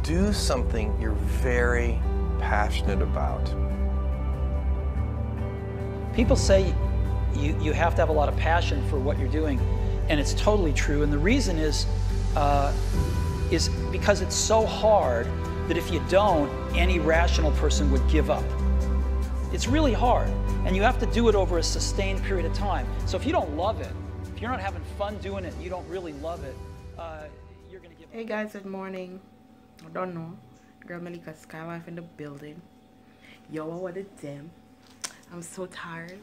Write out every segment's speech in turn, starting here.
do something you're very passionate about. People say you have to have a lot of passion for what you're doing, and it's totally true. And the reason is because it's so hard that if you don't, any rational person would give up. It's really hard, and you have to do it over a sustained period of time. So if you don't love it, if you're not having fun doing it, and you don't really love it, you're gonna give up. Hey guys, good morning. I don't know. Girl MELICASKYLIFE in the building. Yo, what a damn. I'm so tired.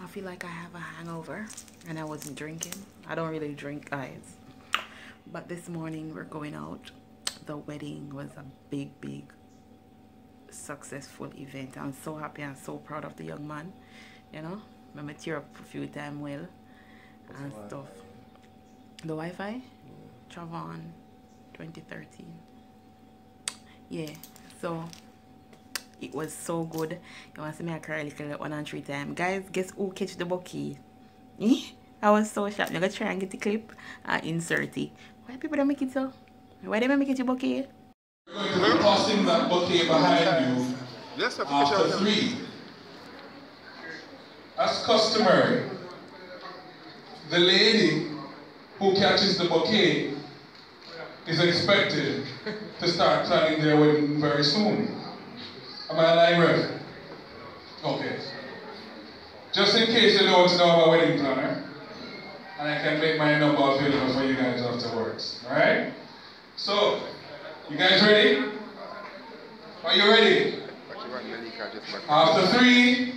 I feel like I have a hangover and I wasn't drinking. I don't really drink, guys. But this morning we're going out. The wedding was a big successful event. I'm so happy and so proud of the young man. You know, I met her up a few times well and stuff. The Wi-Fi? Travon 2013. Yeah, so it was so good. You want to see me cry a little 1 and 3 times. Guys, guess who catch the bouquet? I was so shocked. I'm going to try and get the clip and insert it. Why people don't make it so? Why they make it a bouquet? We're going to be tossing that bouquet behind you after 3. As customary, the lady who catches the bouquet is expected to start planning their wedding very soon. Am I lying, Rev? Okay. Just in case you don't know I'm a wedding planner, and I can make my number available for you guys afterwards. Alright? So, you guys ready? Are you ready? After 3.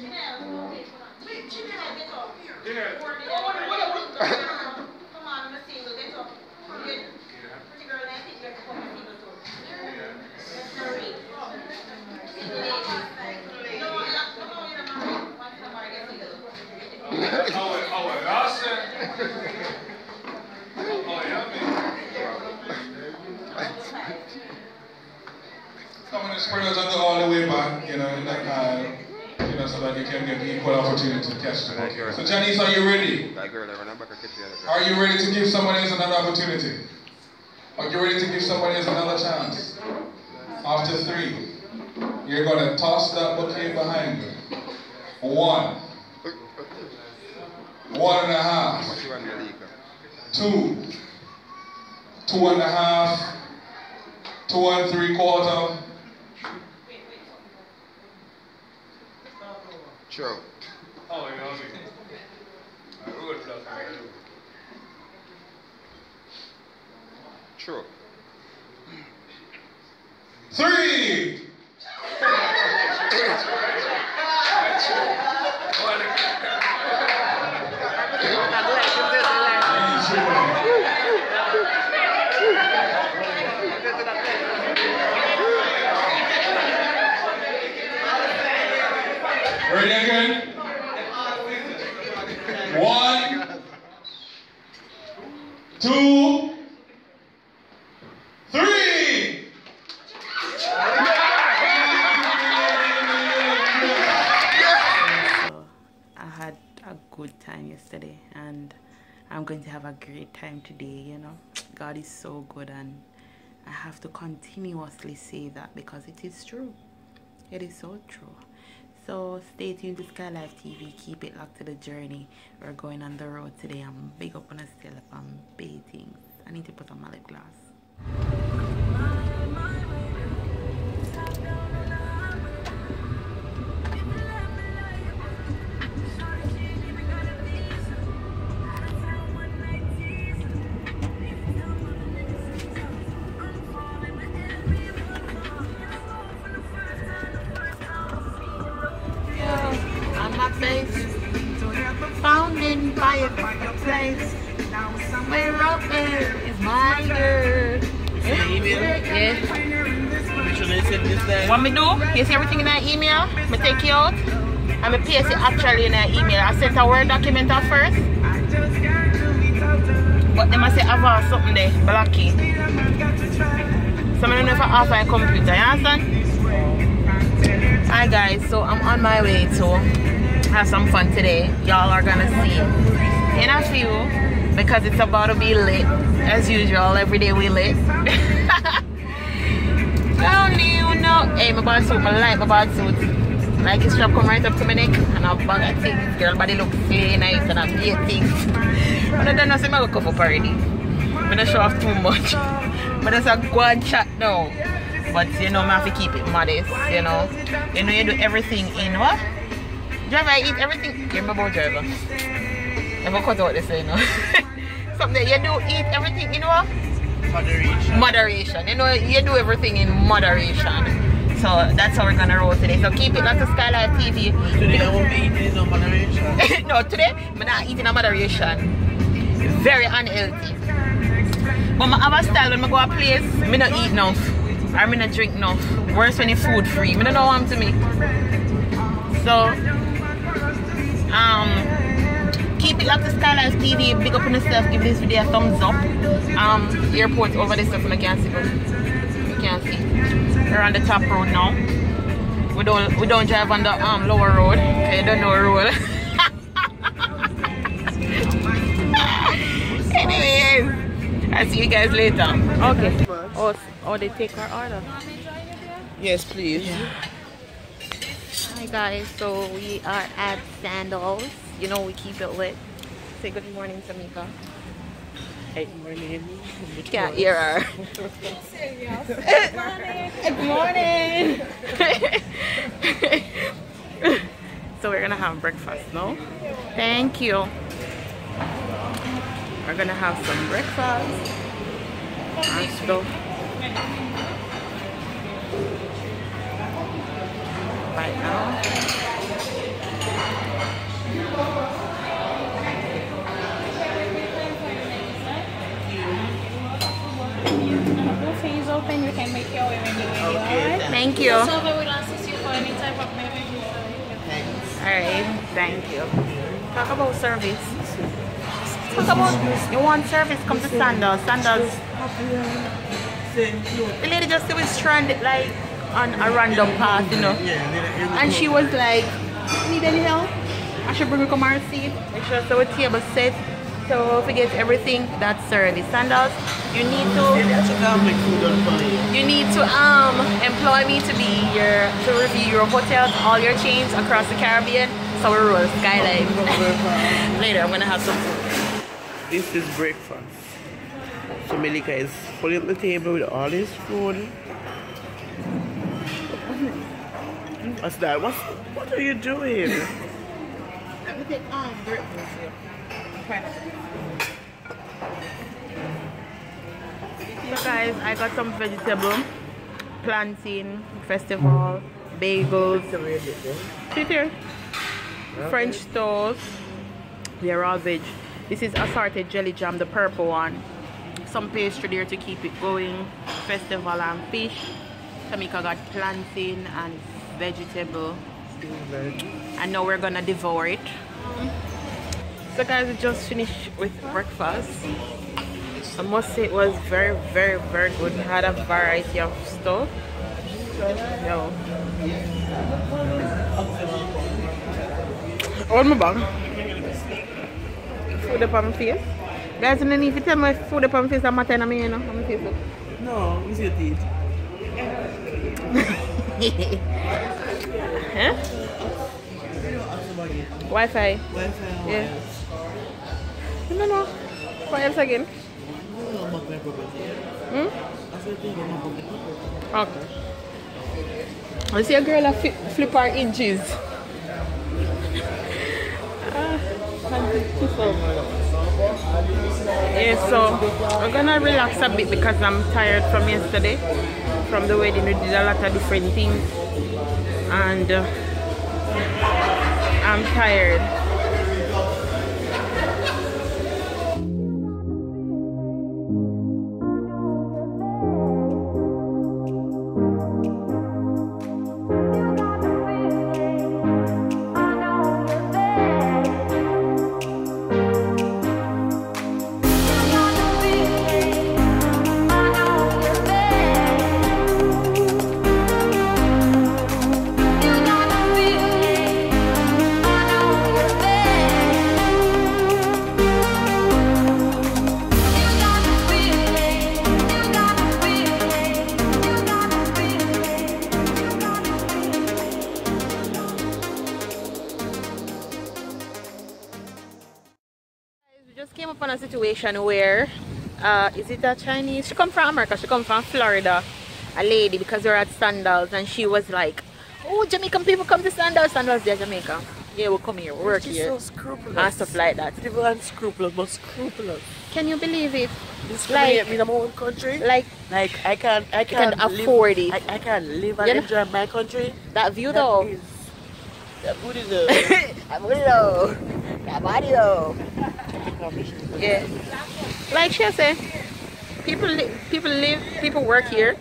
Come on, spread out all the way back, you know, so that you can get equal opportunity to catch the bouquet. So Janice, are you ready? Are you ready to give somebody else another opportunity? Are you ready to give somebody else another chance? After 3, you're going to toss that bouquet behind you. 1. 1.5. 2. 2.5. 2 3/4. True. Oh, you know me. True. 3. Ready again? 1, 2, 3. I had a good time yesterday and I'm going to have a great time today, you know. God is so good and I have to continuously say that because it is true. It is so true. So stay tuned to Skylife TV. Keep it locked to the journey. We're going on the road today. I'm big up on a still up on bathing. I need to put on my lip gloss. Found in by a place. Somewhere out there is my girl. Yes. What me do? Paste everything in an email. Me take it out. And me paste it actually in an email. I sent a Word document at first. But they must say I have something there, blocky. So I don't know if I have my computer, you understand? Hi guys, so I'm on my way to have some fun today. Y'all are gonna see in a few because it's about to be lit as usual. Every day we lit. Only you know. Hey, my bad suit, I like my bad suit. Like his strap come right up to my neck and a bag of things. Girl body look really nice and I hate things. But I don't know, so I'm going to cover up already. I'm not show off too much. But that's a good chat now. But you know, I have to keep it modest, you know. You know, you do everything in what? Driver, I eat everything. You're my boat driver. Never cut out this, you know. Something you do eat everything in what? Moderation. Moderation. You know, you do everything in moderation. So that's how we're gonna roll today. So keep it like the Skylife TV. Today I won't be eating in moderation. No, today I'm not eating in moderation. Very unhealthy. But I have a style when I go to a place, I don't eat enough. Or I don't drink enough. Worse when it's food free. I don't know what to me. So keep it like the Skylife TV. Big up on yourself. Give this video a thumbs up. Airport over this stuff and I can't see, but you can't see. We're on the top road now. We don't drive on the lower road. I don't know road. Anyways, I'll see you guys later. Okay. Oh, they take our order. Yes, please. Yeah. Hi guys, so we are at Sandals. You know we keep it lit. Say good morning, Tamika. Good morning. You can't hear her. Good morning. So we're gonna have breakfast now. Thank you. We're gonna have some breakfast and stuff. Right now. Is open, you can make your way when you're ready. Alright? Thank you. So we will assist you for any type of beverage. Alright, thank you. Talk about service. Talk about you want service, come to Sandals. Sandals. The lady just was stranded like on a random path, you know. And she was like, need any help? I should bring her come our seat. Make sure so a table set. So if we get everything, that's service. Sandals, you need to employ me to be to review your hotels, all your chains across the Caribbean. So we roll Skylife. Later I'm gonna have some food. This is breakfast. So Melica is pulling up the table with all this food. What's that? What are you doing? Let me take breakfast here. So guys, I got some vegetable, plantain, festival, bagels, sit here, French toast. They're all veg. This is assorted jelly jam, the purple one. Some pastry there to keep it going. Festival and fish. Tamika got plantain and vegetable. And now we're gonna devour it. So guys, we just finished with breakfast. I must say it was very, very, very good. We had a variety of stuff. Yo. Hold my bag. Food up on my face. Guys, you don't need to tell me food up on my face and matter in me, you know. On my face. No, you see your teeth. Huh? Wi-Fi. Yeah. No. What else again? Hmm? Okay. I see a girl that flip her inches. Yeah, so we're gonna relax a bit because I'm tired from yesterday. From the wedding, we did a lot of different things. And I'm tired. Just came upon a situation where is it a Chinese? She come from America, she come from Florida, a lady, because we're at Sandals, and she was like, oh, Jamaican people come to Sandals. Sandals, they're Jamaica. Yeah, we'll come here, work here, so scrupulous and stuff like that. People aren't scrupulous, but scrupulous. Can you believe it? Discriminate me in my own country. Like I can't afford it. I can't live and enjoy my country. That view though. That booty though. That booty though. That body though. Yeah. Like she said, people work here,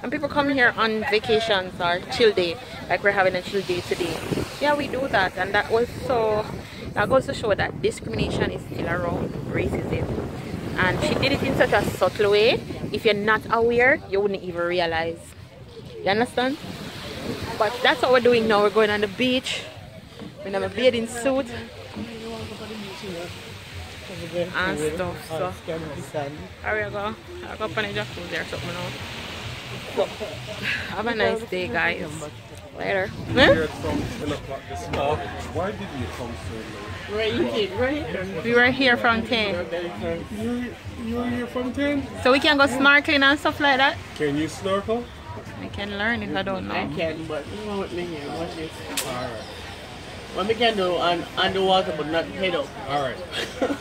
and people come here on vacations or chill day. Like we're having a chill day today. Yeah, we do that, and that goes to show that discrimination is still around, racism. And she did it in such a subtle way. If you're not aware, you wouldn't even realize. You understand? But that's what we're doing now. We're going on the beach. We have a bathing suit and stuff. So here we go. I'll go up on the jacuzzi or something now. So, have a nice day, guys. Later. Why did you come so late? Right. We were here from 10. You were here from 10? So we can go snorkeling and stuff like that? Can you snorkel? I can learn if I don't know. I can, but you know what me here. Watch this. Alright. What we can do underwater, but not head up. Alright.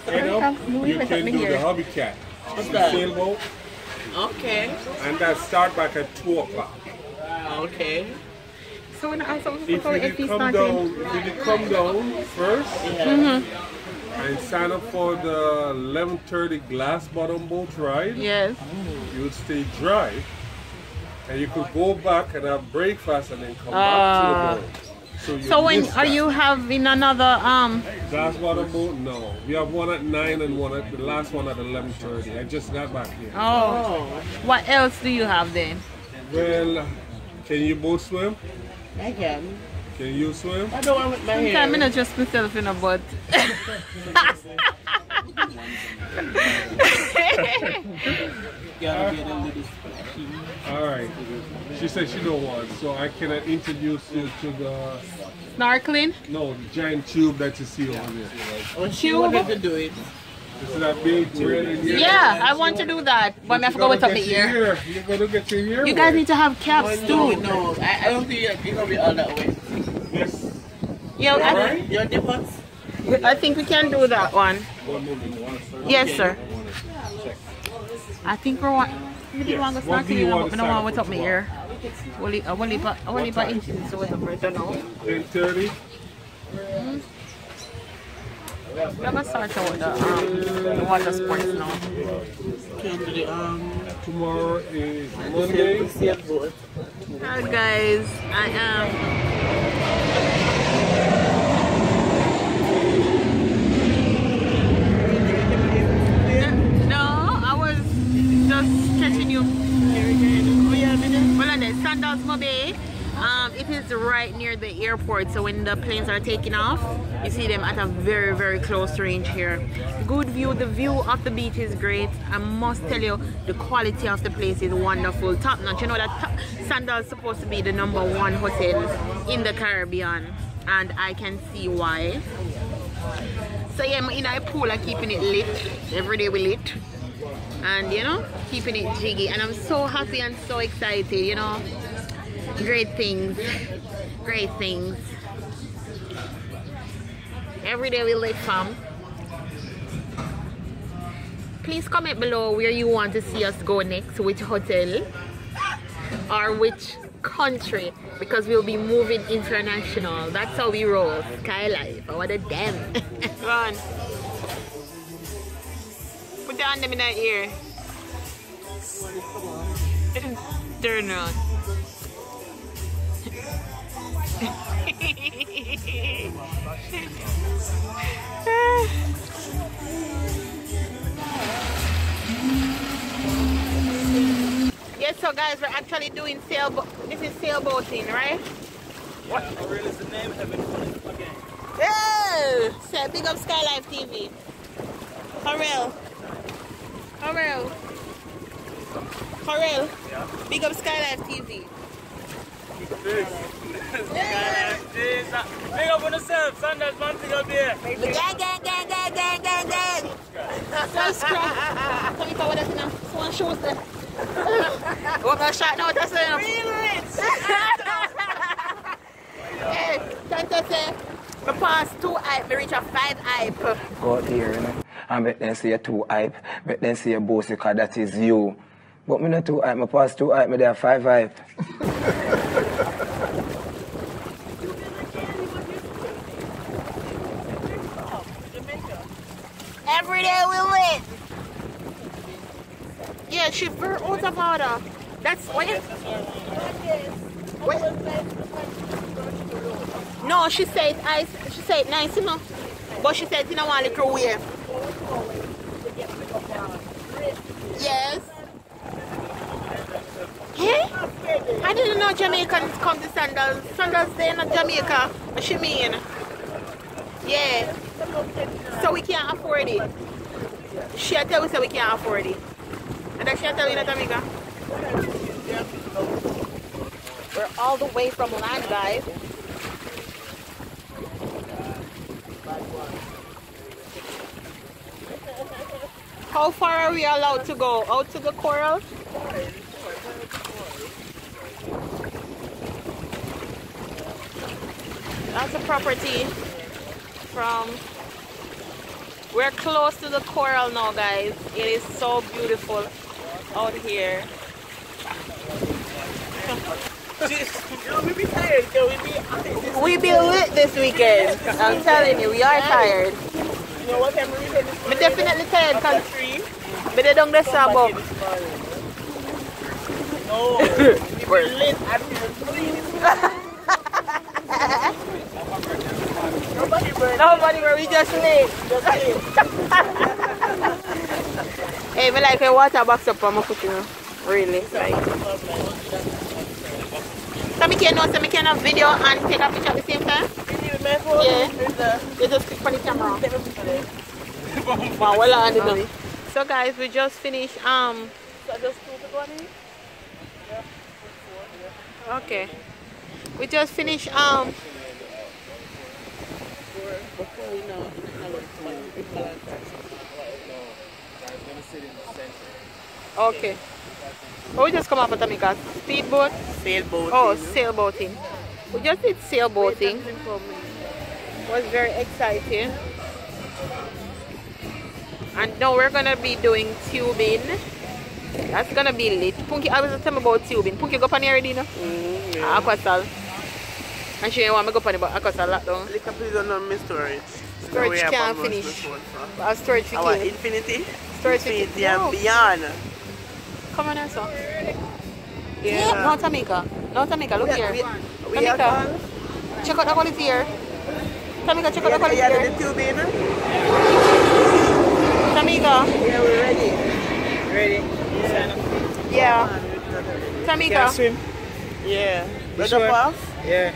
Head up, you can do the hobby cat. What's the that? sailboat. Okay. And that start back at 2 o'clock. Okay. So when I also If you come down first and sign up for the 11:30 glass bottom boat ride, yes, you would stay dry, and you could go back and have breakfast and then come back to the boat. So when are you having another glass bottom boat? No, we have one at 9 and one at the last one at 11:30. I just got back here. Oh, what else do you have then? Well, can you both swim? I can. Can you swim? I don't want with my hair. Sometimes I not just myself in a butt. Alright. She said she don't want, so I cannot introduce you to the Snorkeling? no, the giant tube that you see over there. Oh, she wanted to do it. This is that big red. Yeah, I want to do that, but I have to go with up my ear. You're gonna get your ear. You guys need to have caps too. No, I don't think it's gonna be all that way. Yes. Yeah, Your nipples? I think we can do that one. Yes, sir. I think we want to go snorkeling, but we don't want what's up my ear. I will leave an inches so it's right now. 10:30. I'm gonna start out the water sports now. Tomorrow is Monday. Hi guys, I am just catching you. Well, on the Sandals Meeeeee. It is right near the airport, so when the planes are taking off, you see them at a very, very close range here. Good view. The view of the beach is great. I must tell you, the quality of the place is wonderful, top notch. You know that Sandals is supposed to be the #1 hotel in the Caribbean, and I can see why. So yeah, I'm in a pool and keeping it lit. Every day we lit, and you know, keeping it jiggy, and I'm so happy and so excited, you know. Great things, great things. Every day we lit, fam. Please comment below where you want to see us go next, which hotel or which country, because we'll be moving international. That's how we roll. Skylife, what a damn. Come on. Put the hand in our ear. Turn on. Yes, so guys, we're actually doing sailboat. This is sailboating, right? What? Is the name? Okay. Yeah! Say, big up Skylife TV. Harrell. Yeah. Big up Skylife TV. Big up on yourself, Sandals, man, big up here. Gang. Subscribe. Tamika, what is it now? Swan shows there. What my shot now? That's it. Hey, can't you say? I pass 2 hype, I reach a 5 hype. Go out here, you know, and make them say 2 hype, make them say bossy, because that is you. But me not 2 hype, I pass 2 hype, me there 5 hype. Every day we lit. Yeah, she burnt out of order. That's what you... No, she said ice. She said nice, you know. But she said you don't want little way. Yes. Hey? I didn't know Jamaicans come to Sandals. Sandals they in Jamaica. What she mean? Yeah. So we can't afford it. She tell we say we can't afford it. And then she tell you that Jamaica. We're all the way from land, guys. How far are we allowed to go? Out to the coral? That's a property from... We're close to the coral now, guys. It is so beautiful out here. We be lit this weekend. I'm telling you, we are tired. You know what I'm reading? I'm definitely tired because I don't get so about. No, we're lit until 3. Nobody, where we just lit. Hey, me like a water box up on my foot, you know. Really, like. So me can know, so me can have video and take a picture at the same time? Yeah. You just click on the camera. Wow, well on it now. So guys, we just finished okay. We just finished okay. Oh, we just come up with Tamika. Speedboat? Sailboat. Oh, sailboating. We just did sailboating. It was very exciting. And now we're gonna be doing tubing. That's gonna be lit. Punky, I was telling me about tubing. Punky, go up on here already, no? Yeah. Aquasal. And she didn't want me to go up on it, but Aquasal locked down. Like, please don't know my storage. Storage can't finish. Our storage for Our infinity. Storage infinity and beyond. Come on, sir. Yeah. No, Tamika. No, Tamika, look here. Tamika, check out the quality here. Tamika, check out the quality here. The tubing. Tamika. Yeah, we're ready. Ready? Yeah. Tamika. Can swim? Yeah. But sure? Off? Yeah.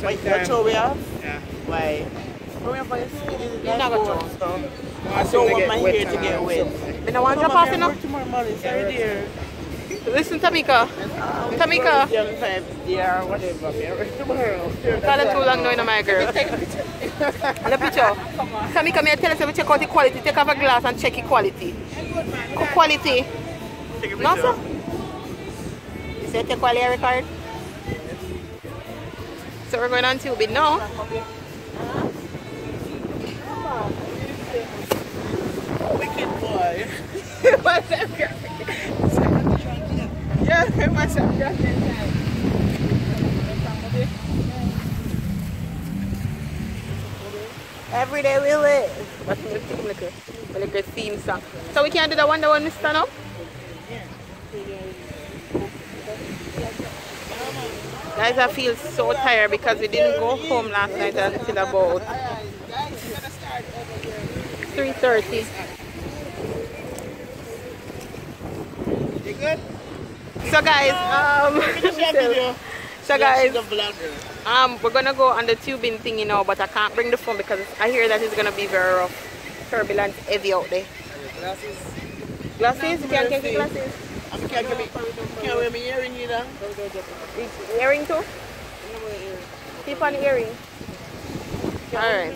Wait, that's all we have? Yeah. Why? You're not going to. I don't want my hair to get wet. I don't want to drop off enough. Sorry, dear. Listen, Tamika. Tamika. Yeah, whatever. Tomorrow. Call it too long now, my girl. The picture. Tamika, may I tell you to check out the quality. Take off a glass and check the quality. Quality. No, sir. You said take quality record? So we're going on tubing now. Wicked boy. What's up, girl? Yeah, what's up, girl? Every day we lit. But like a theme song. So we can't do the one that when we stand up? Guys, I feel so tired because we didn't go home last night until about 3:30. You good? So guys, we're gonna go on the tubing thing, you know, but I can't bring the phone because I hear that it's gonna be very rough, turbulent, heavy out there. Glasses? Glasses? You can't get glasses? I can't wear my earring either. Earring too? Keep on the earring. Alright.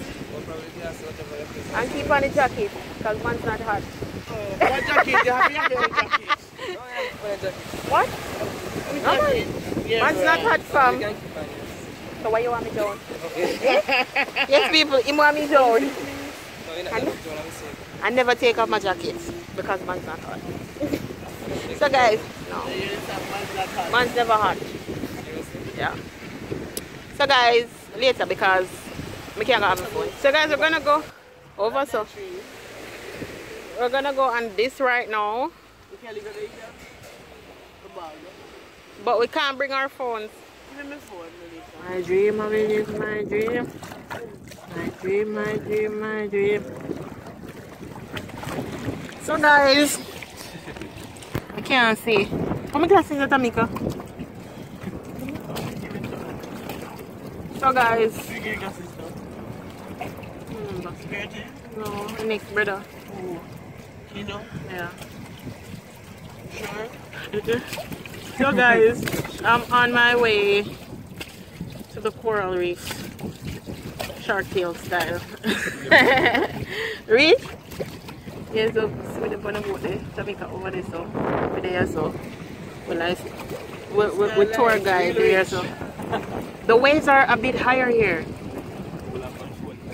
And keep on the jacket, because man's not hot. What jacket? You have your jacket. What? No, man. Man's not hot, fam. So why you want me down? Yes, people, you want me down. I never take off my jacket because man's not hot. So guys, no. Man's never hot. Yeah. So guys, later because I can't go have my phone. So guys, we're gonna go over so. We're gonna go on this right now. But we can't bring our phones. My dream, my dream, my dream. My dream, my dream, my dream. So guys, I can't see. How many glasses is that, Mika? So guys, no, next brother. You know? Yeah. Sure. So guys, I'm on my way to the coral reef, shark tail style. Reach? Yeah, so we the on the boat there, Jamaica over there, so over there, so we tour guide there, so the waves are a bit higher here.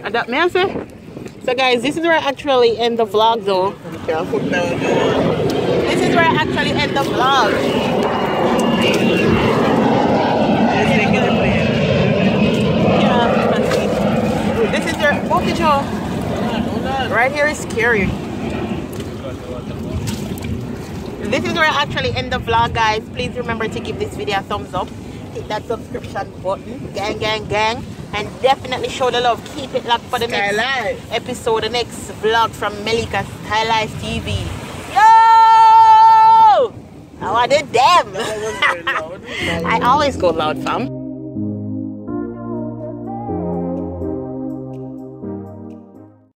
And that may I say? So guys, this is where I actually end the vlog though. This is where I actually end the vlog. Yeah. This is your Bokicho. Right here is scary. This is where I actually end the vlog, guys. Please remember to give this video a thumbs up. Hit that subscription button. Gang, gang, gang. And definitely show the love. Keep it locked for the next episode, the next vlog from Melica Skylife TV. Yo! I want it them. I always go loud, fam.